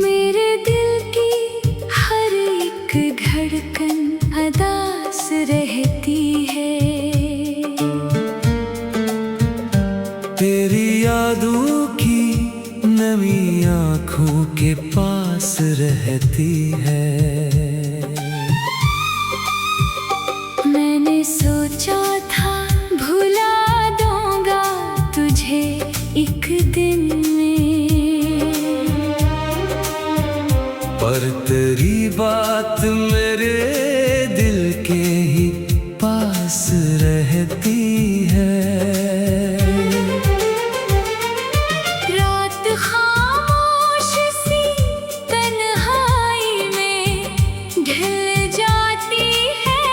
मेरे दिल की हर एक धड़कन अदास रहती है। तेरी यादों की नमी आँखों के पास रहती है। मैंने सोचा था भुला दूंगा तुझे एक दिन में, पर तेरी बात मेरे दिल के ही पास रहती है। रात खामोश सी तन्हाई में ढल जाती है,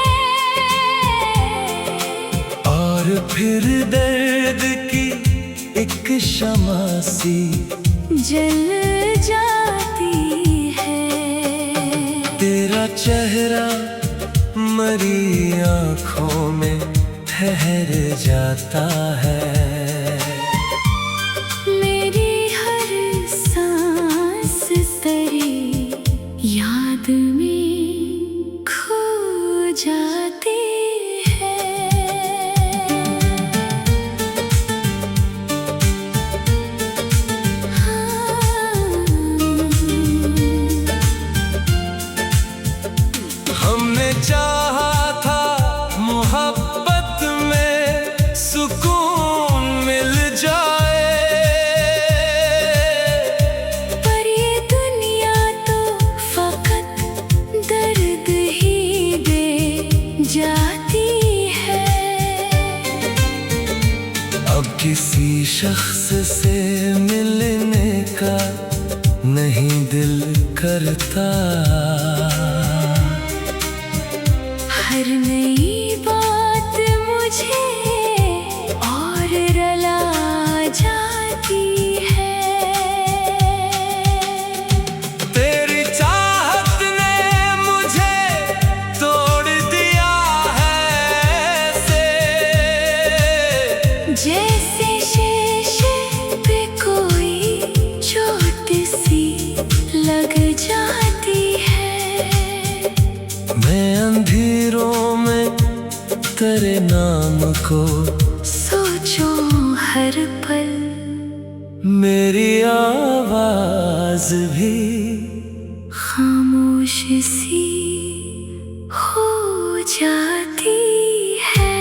और फिर दर्द की एक शम्मा सी जल जाती है। तेरा चेहरा मरी आँखों में ठहर जाता है। मेरी हर सांस तेरी याद में खो जाती है। हमने चाहा था मोहब्बत में सुकून मिल जाए, पर ये दुनिया तो फकत दर्द ही दे जाती है। अब किसी शख्स से मिलने का नहीं दिल करता। हर नई बात मुझे और रुला जाती है। तेरी चाहत ने मुझे तोड़ दिया है ऐसे, जैसे शीशे पे कोई चोट सी लग जाती है। मैं अंधेरों में तेरे नाम को सोचूं हर पल, मेरी आवाज भी खामोश सी हो जाती है।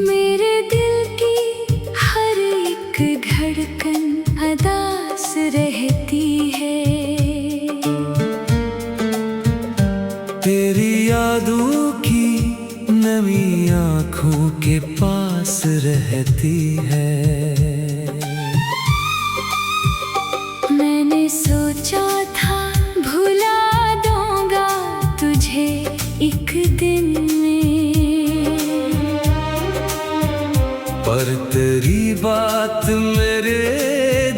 मेरे दिल की हर एक धड़कन अदास रहती है। तेरी यादों की नमी आँखों के पास रहती है। मैंने सोचा था भुला दूंगा तुझे एक दिन में, पर तेरी बात मेरे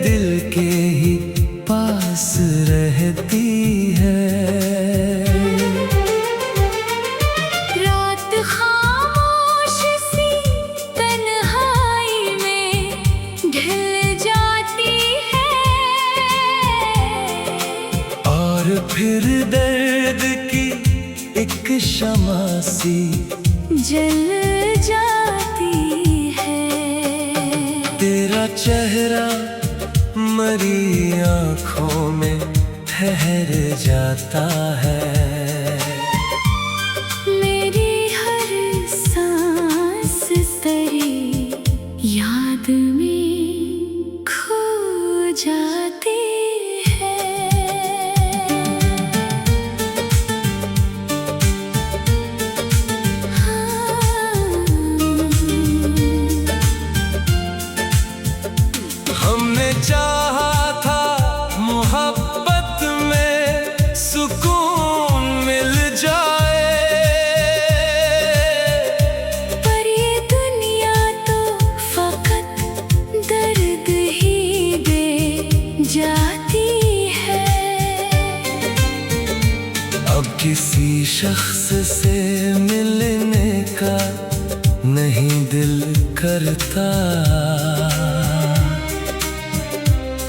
दिल के ही पास रहती है। रात खामोश सी तन्हाई में ढल जाती है, और फिर दर्द की एक शम्मा सी जल जाती है। तेरा चेहरा मरी आँखों में ठहर जाता है। मेरी हर सांस तेरी याद में खो जाती है। हाँ। किसी शख्स से मिलने का नहीं दिल करता।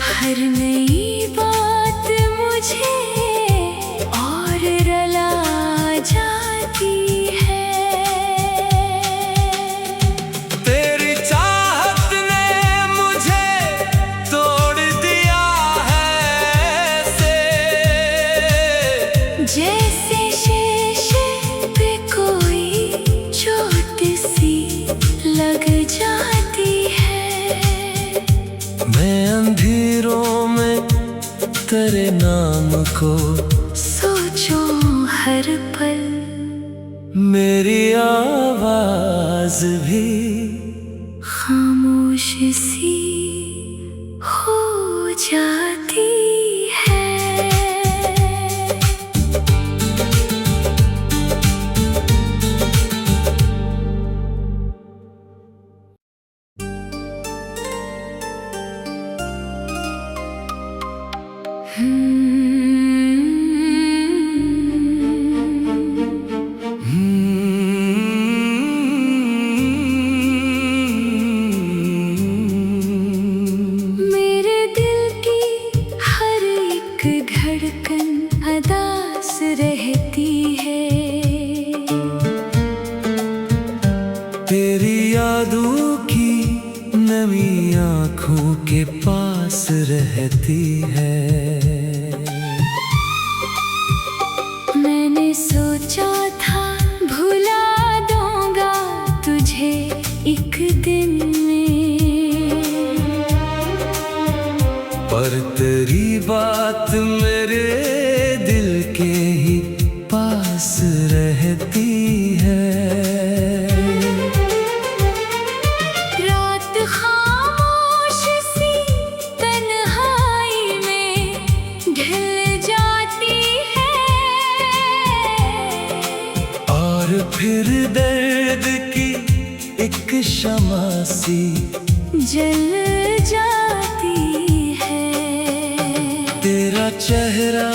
हर नई बात मुझे और रुला जाती है। तेरी चाहत ने मुझे तोड़ दिया है ऐसे, जैसे शीशे पे कोई चोट सी लग जाती है। मैं अंधेरों में तेरे नाम को सोचो हर पल, मेरी आवाज भी खामोश सी हो जाती है। मेरे दिल की हर एक धड़कन अदास रहती है। तेरी यादों की नमी आँखों के पास रहती है। मैंने सोचा था भुला दूंगा तुझे एक दिन में, पर तेरी बात मेरे दिल के ही पास रहती है। रात खामोश सी तन्हाई में ढल जाती है, और फिर दर्द की एक शमा सी जल जाती है। तेरा चेहरा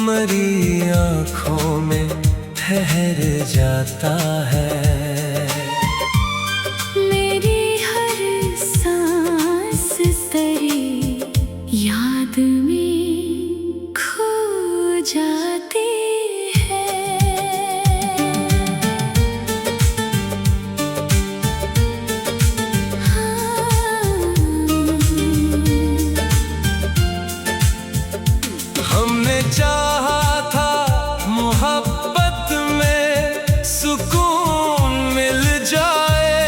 मरी आँखों में ठहर जाता है। मेरी हर सांस तेरी याद में खो जाती है। हमने चाहा था मोहब्बत में सुकून मिल जाए,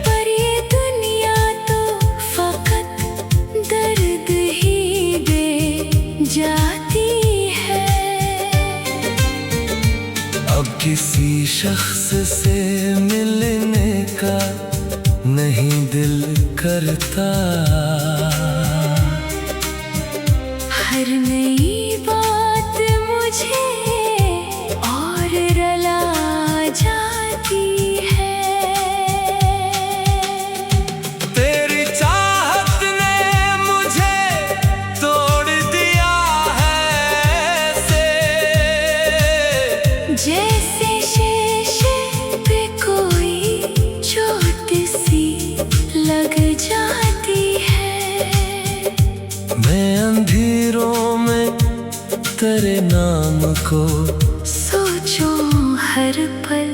पर ये दुनिया तो फकत दर्द ही दे जाती है। अब किसी शख्स से मिलने का नहीं दिल करता। हर नई बात मुझे और रुला जाती है। तेरी चाहत ने मुझे तोड़ दिया है ऐसे, जैसे शीशे पे कोई चोट सी लग जाती है। मैं अंधेरों में तेरे नाम को सोचो हर पल,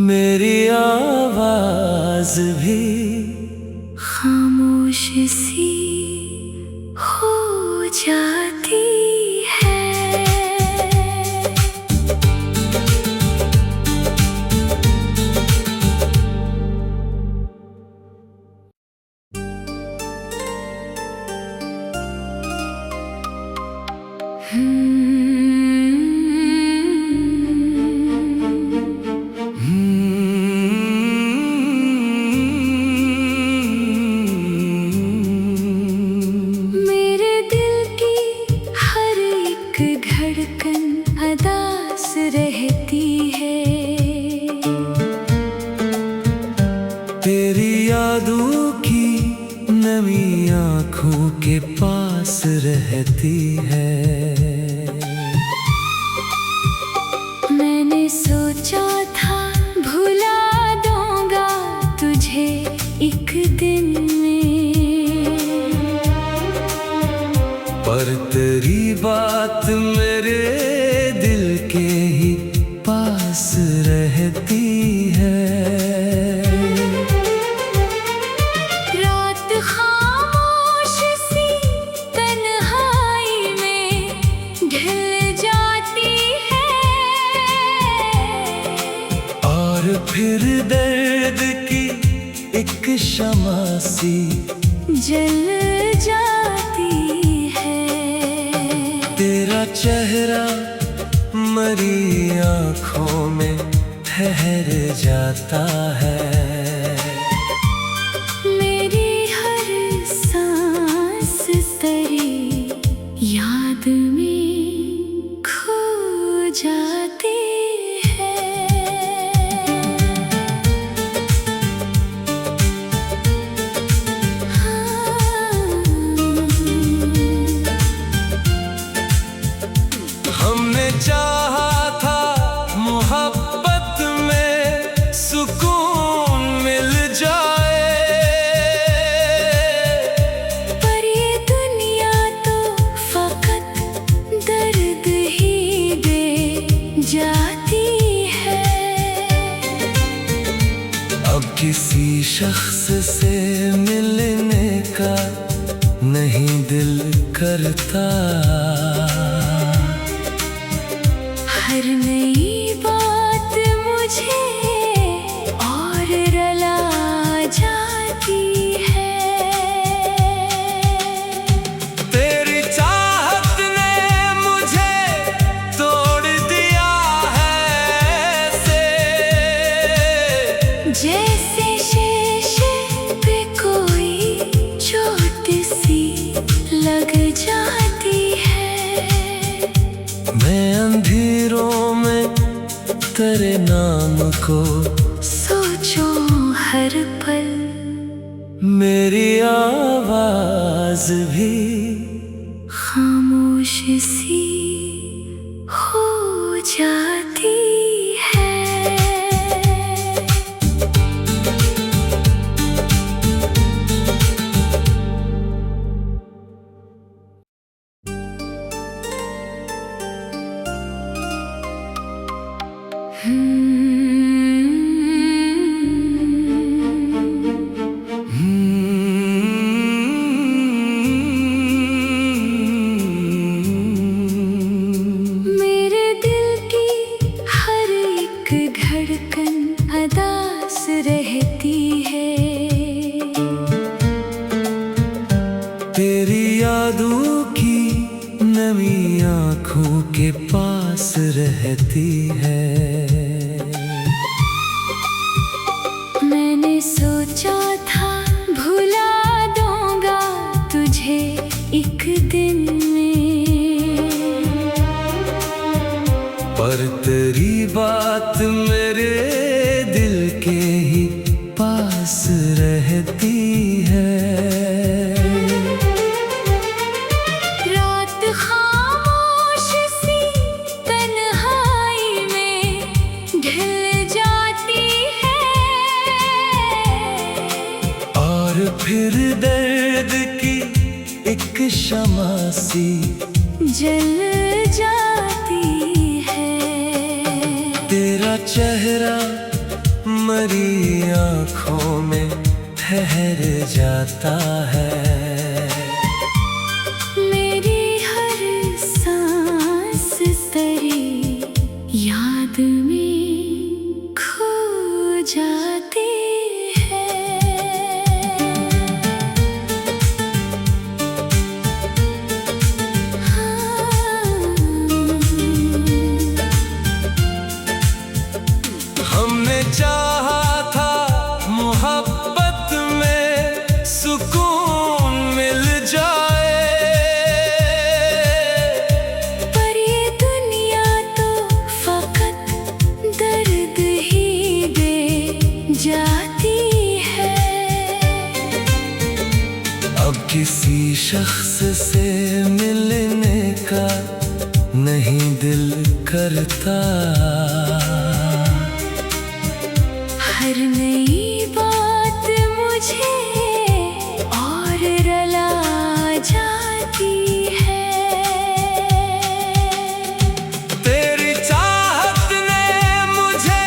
मेरी आवाज भी खामोश सी हो जाती है। मेरे दिल की हर एक धड़कन अदास रहती है। तेरी यादों की नमी आँखों के पास पास रहती है। मैंने सोचा था भुला दूंगा तुझे एक दिन में, पर तेरी बात मेरे दिल के ही पास रहती है। रात खामोश सी तन्हाई में ढल जाती है, और फिर दर्द की एक शम्मा सी जल जाती है। तेरा चेहरा मरी आँखों में ठहर जाता है। मेरी हर सांस तेरी याद में खो जाती है। हमने चाहा था मोहब्बत में सुकून मिल जाए, पर ये दुनिया तो फकत दर्द ही दे जाती है। अब किसी शख्स से मिलने का नहीं दिल करता। हर नई बात मुझे और रुला जाती है। तेरी चाहत ने मुझे तोड़ दिया है ऐसे, जैसे शीशे पे कोई चोट सी लग जाती है। मैं अंधेरों में तेरे नाम को सोचो हर पल, मेरी आवाज भी खामोश सी हो जाती है। मेरे दिल की हर एक धड़कन अदास रहती है। तेरी यादों की नमी आँखों के पास रहती है। मैंने सोचा था भुला दूंगा तुझे एक दिन में, पर तेरी बात मेरे दिल के ही पास रहती है। रात खामोश सी तन्हाई में ढल जाती है, और फिर दर्द की एक शम्मा सी जल जाती है। तेरा चेहरा मरी आँखों में ठहर जाता है। मेरी हर सांस तेरी याद में खो जाती है। हमने चाहा था मोहब्बत में सुकून करता। हर नई बात मुझे और रुला जाती है। तेरी चाहत ने मुझे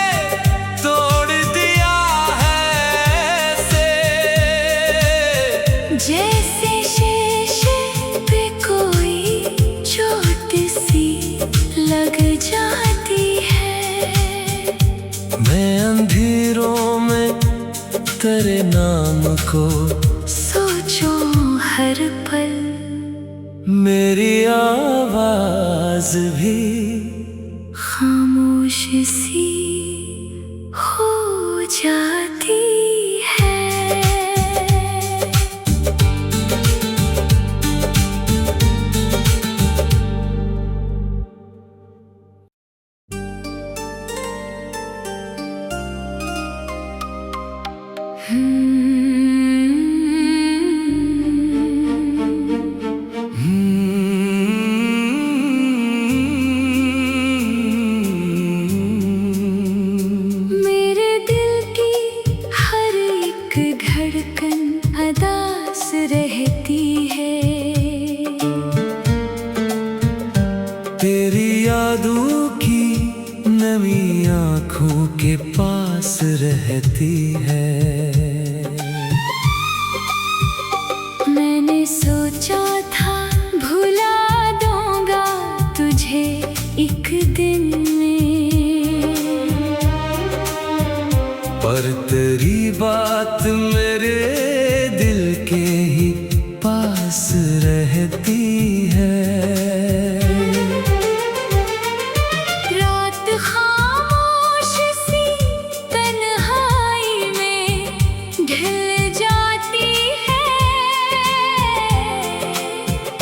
तोड़ दिया है ऐसे, जैसे शीशे पे कोई चोट सी लग जाती है। मैं अंधेरों में तेरे नाम को सोचो हर पल, मेरी आवाज भी खामोश सी हो जाती है। मेरे दिल की हर एक धड़कन अदास रहती है। तेरी यादों की नमी आँखों के पास रहती है। मैंने सोचा था भुला दूंगा तुझे एक दिन में, पर तेरी बात मेरे दिल के ही पास रहती है। रात खामोश सी तन्हाई में ढल जाती है,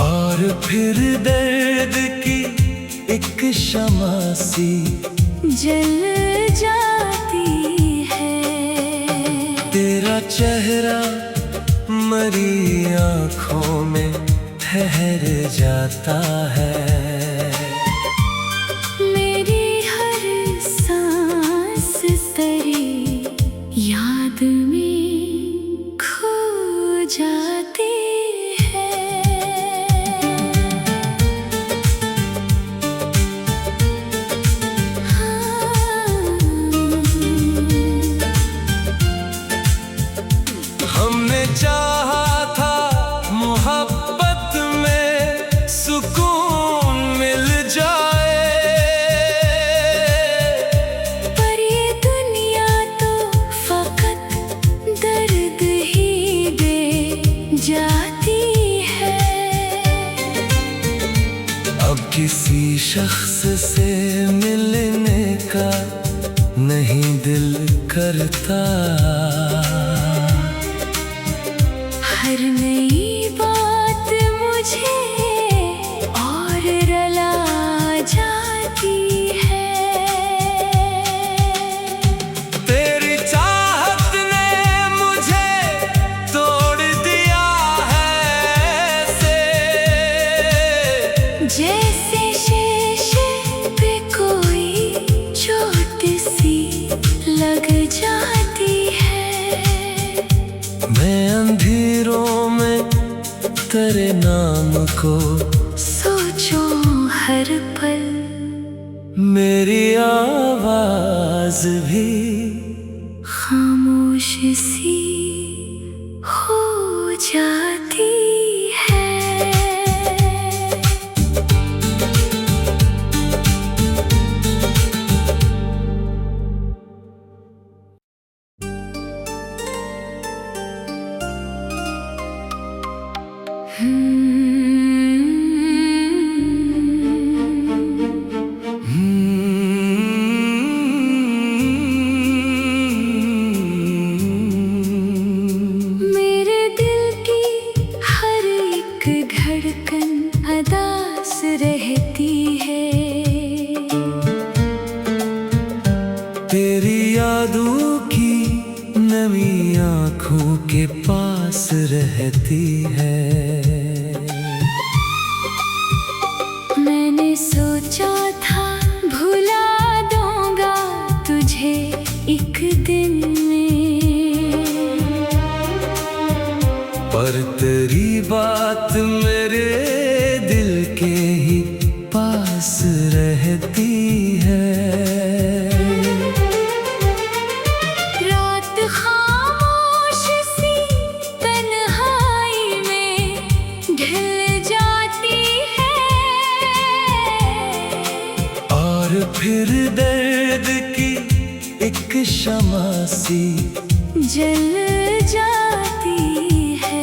और फिर दर्द की एक शम्मा सी जल जाती है। तेरा चेहरा मरी आँखों में ठहर जाता है। मेरी हर सांस तेरी याद में खो जाती है। हमने चाहा था मोहब्बत में सुकून मिल जाए, पर ये दुनिया तो फकत दर्द ही दे जाती है। अब किसी शख्स से मिलने का नहीं दिल करता। हर नई बात मुझे और रुला जाती है। तेरी चाहत ने मुझे तोड़ दिया है ऐसे, जैसे शीशे पे कोई चोट सी लग जाती है। मैं अंधेरों में तेरे नाम को सोचो हर पल, मेरी आवाज भी खामोश सी हो जाती है। मेरे दिल की हर एक धड़कन अदास रहती है। तेरी यादों की नमी आँखों के पास रहती है। मैंने सोचा था तेरी बात मेरे दिल के ही पास रहती है। रात खामोश सी तन्हाई में ढल जाती है और फिर दर्द की एक शमा सी जल जाती है।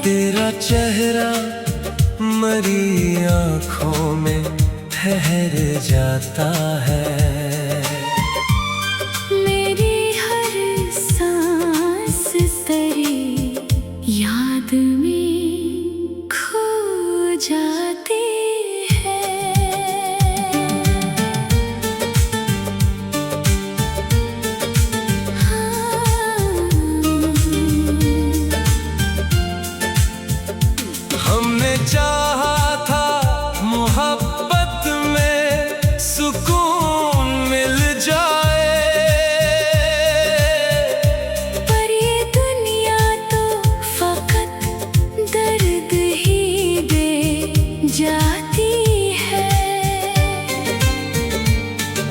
तेरा चेहरा मरी आँखों में ठहर जाता है। मेरी हर सांस तेरी याद में खो जाती है। हमने चाहा था मोहब्बत में सुकून मिल जाए, पर ये दुनिया तो फकत दर्द ही दे जाती है।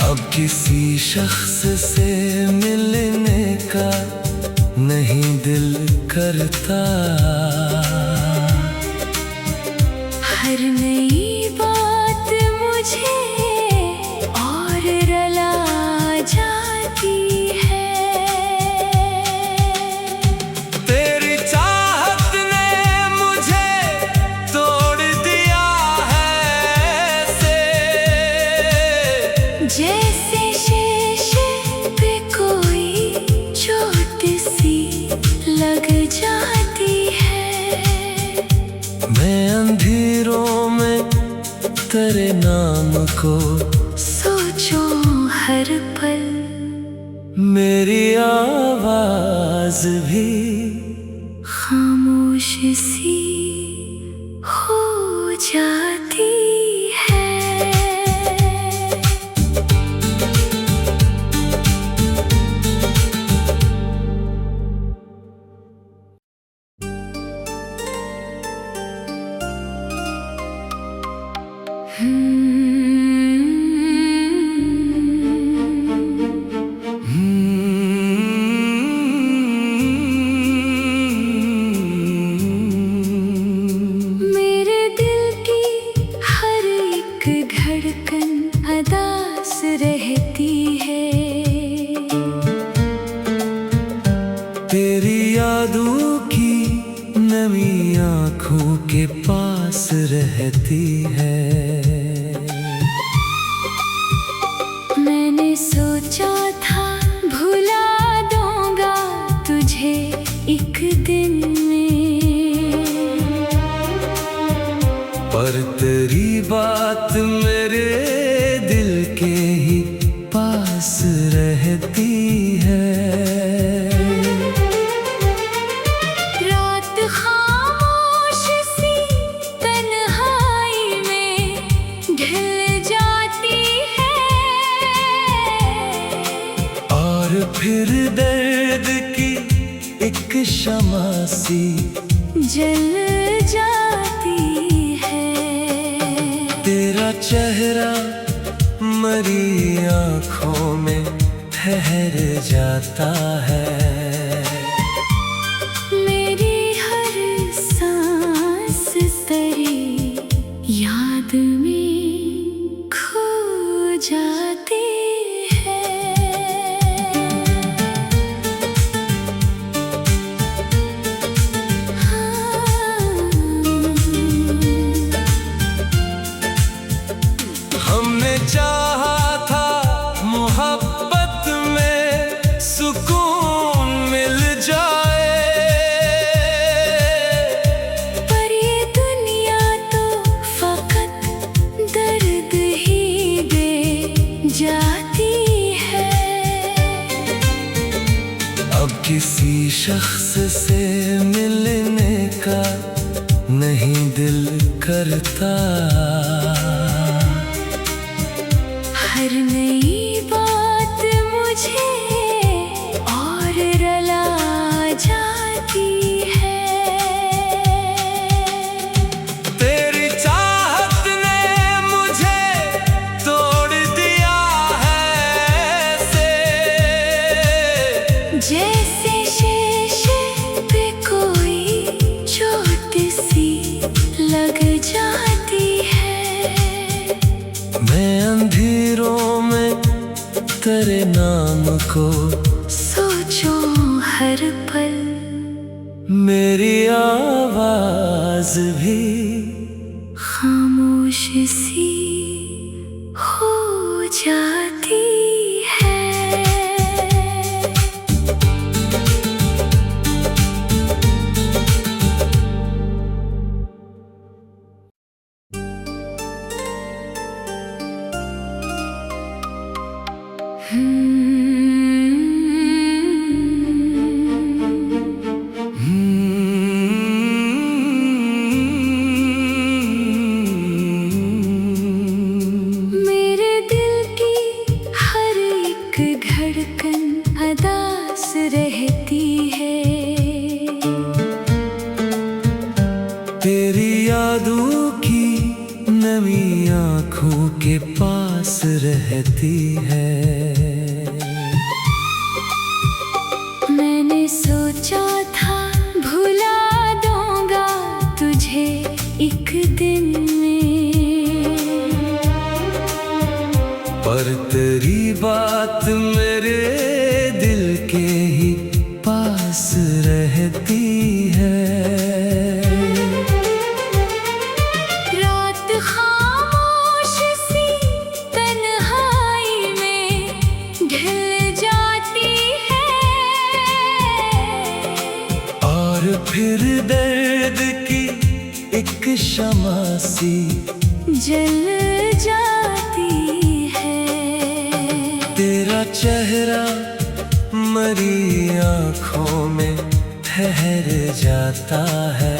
अब किसी शख्स से मिलने का नहीं दिल करता। हर नई बात मुझे और रुला जाती है। तेरी चाहत ने मुझे तोड़ दिया है ऐसे, जैसे शीशे पे कोई चोट सी लग जाती है। मैं अंधेरों में तेरे नाम को सोचो हर पल, मेरी आवाज भी खामोश सी हो जाती है। मेरे दिल की हर एक धड़कन अदास रहती है। तेरी यादों की नमी आँखों के पास रहती है। मैंने सोचा था भुला दूंगा तुझे एक दिन में, पर तेरी बात मेरे दिल के ही पास रहती है। रात खामोश सी तन्हाई में ढल जाती है और फिर दर्द की एक शमा सी जल जाती है। तेरा चेहरा मरी आँखों में ठहर जाता है। मेरी हर सांस तेरी याद में खो जाती है। हमने चाहा था मोहब्बत में सुकून मिल जाए, पर ये दुनिया तो फकत दर्द ही दे जाती है। अब किसी शख्स से मिलने का नहीं दिल करता। हर नई बात मुझे और रुला जाती है। तेरे नाम को सोचो हर पल, मेरी आवाज भी खामोश सी हो जाती है। मेरे दिल की हर एक धड़कन अदास रहती है। तेरी यादों की नमी आँखों के पास रहती है। मैंने सोचा था भुला दूंगा तुझे एक दिन में, पर तेरी बात मेरे दिल के ही पास रहती है। रात खामोश सी तन्हाई में ढल जाती है, और फिर दर्द की एक शम्मा सी जल जाती है। तेरा चेहरा मरी आँखों में ठहर जाता है।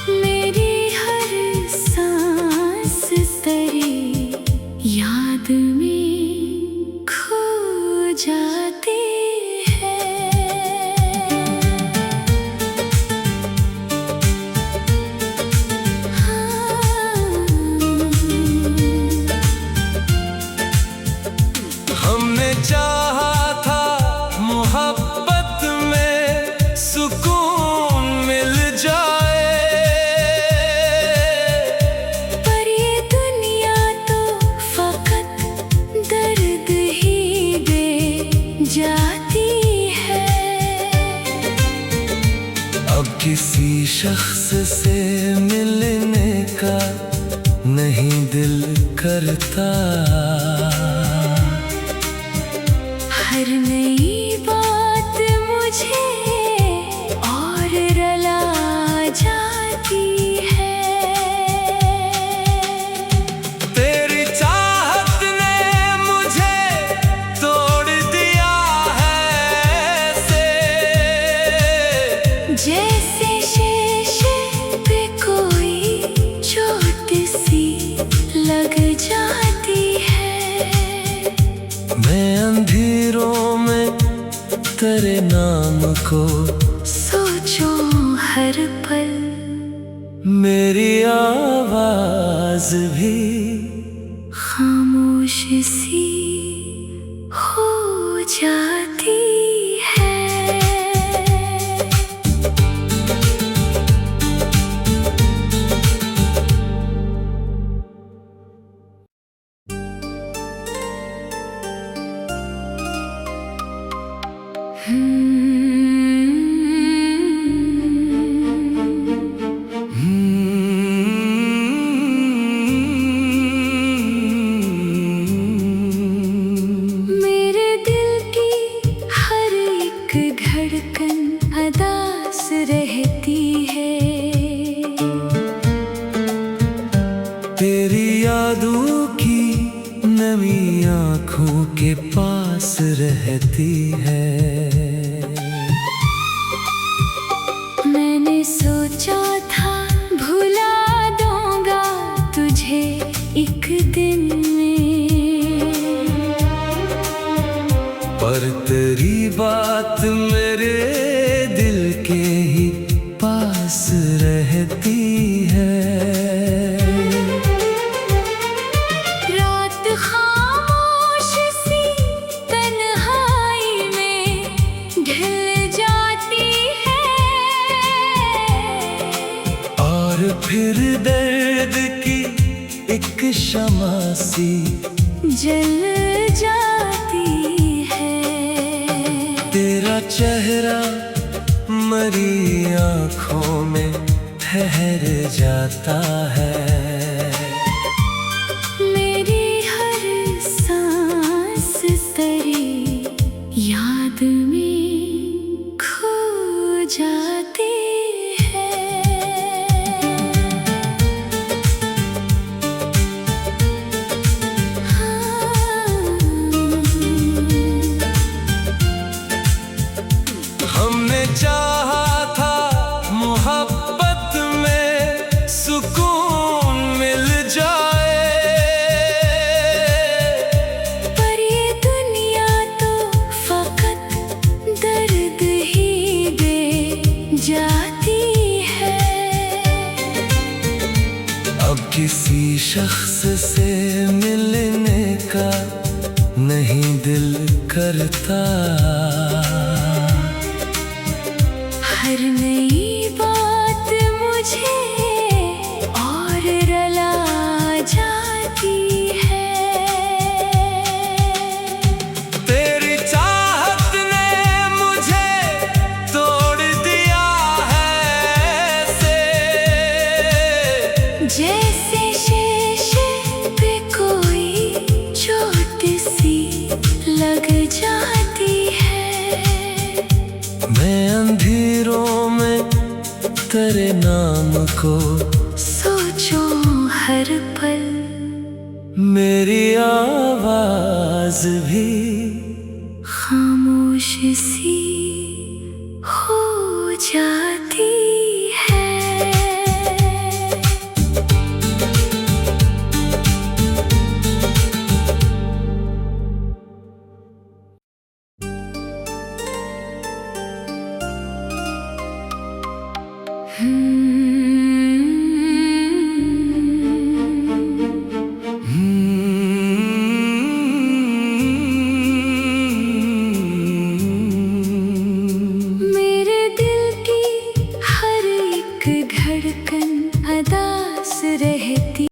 मेरी हर सांस तेरी याद में खो जाती है। हमने चाहा था मोहब्बत में सुकून मिल जाए, पर ये दुनिया तो फकत दर्द ही दे जाती है। अब किसी शख्स से मिलने का नहीं दिल करता। हर नई बात मुझे और रुला जाती है। तेरी चाहत ने मुझे तोड़ दिया है ऐसे, जैसे शीशे पे कोई चोट सी लग जाती है। मैं अंधेरों में तेरे नाम को सोचो हर पल, मेरी आवाज भी खामोश सी हो जाती है। मेरे दिल की हर एक धड़कन अदास रहती है। तेरी यादों की नमी आँखों के पास रहती है। मैंने सोचा था भुला दूंगा तुझे एक दिन में, पर तेरी बात मेरे दिल के ही पास रहती है। रात खामोश सी तन्हाई में ढल जाती है, और फिर दर्द की एक शम्मा सी जल जाती है। तेरा चेहरा मरी आँखों में ठहर जाता है। मेरी हर सांस तेरी याद में खो जाती है। हमने चाहा था मोहब्बत में सुकून मिल जाए, पर ये दुनिया तो फकत दर्द ही दे जाती है। अब किसी शख्स से मिलने का नहीं दिल करता। हर नई बात मुझे और रुला जाती है। तेरी चाहत ने मुझे तोड़ दिया है ऐसे, जैसे शीशे पे कोई चोट सी लग जाती है। मैं अंधेरों में तेरे नाम को सोचो हर पल, मेरी आवाज भी खामोश